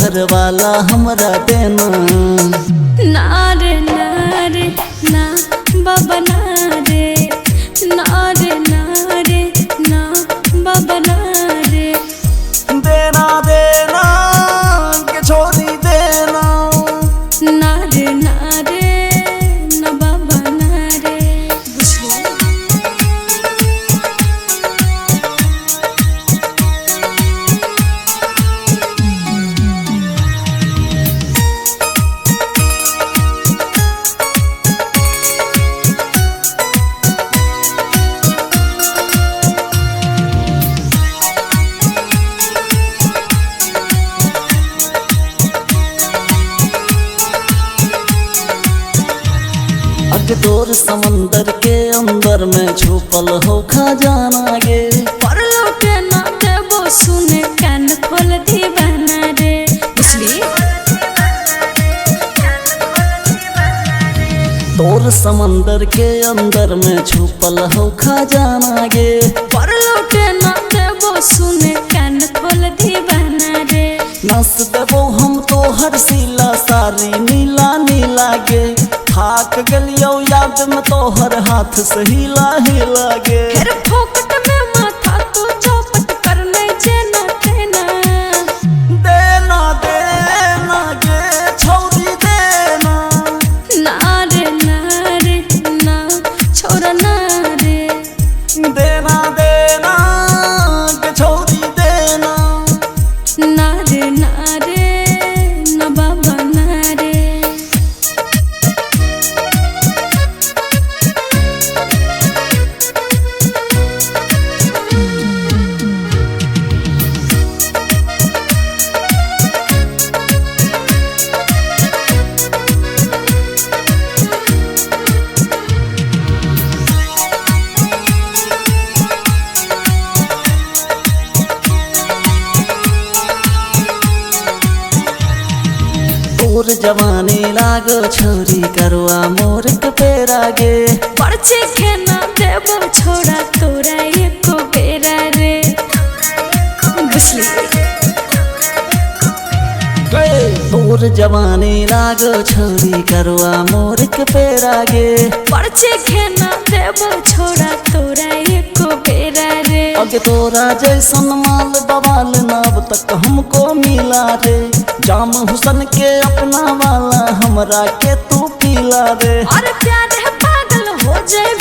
घर वाला हमरा देना। नारे नारे ना बाबा नारे, नारे नारे ना बाबा नारे। देना देना के छोड़ी देना। नारे नारे ना बाबा नारे। तोर समंदर के अंदर में छुपल हो खजाना गे। पर लौटे ना देबो सुने कान खोल दीवाना रे। बुझली तोर समंदर के अंदर में छुपल हो खजाना गे। पर लौटे ना देबो सुने कान खोल दीवाना रे। नस देबो हम तो हर सिला सारी नीला नीला गे। थाक गलियो याद में तोहर हाथ से हिला हिला गे। फिर फोकट में माथा तो चौपट करने जेना तेना। देना देना गे छोड़ी देना। नारे नारे ना छोरा नारे। देना देना के छोड़ी देना। नारे नारे ना बाबा नारे। तोर जवानी लागो छोरी करवा मोर के पेरा गे। परछे के ना देबो छोरा तोरा एको बेरा रे। घुसली तोर जवानी लागो छोरी करवा मोर के पेरा गे। परछे के ना देबो छोरा तोरा एको बेरा रे। अगे तोरा जैसन माल बवाल नाब तक हमको मिला रे। जाम हुसन के अपना वाला हमरा के तू पीला रे। और प्यार है पागल हो जाए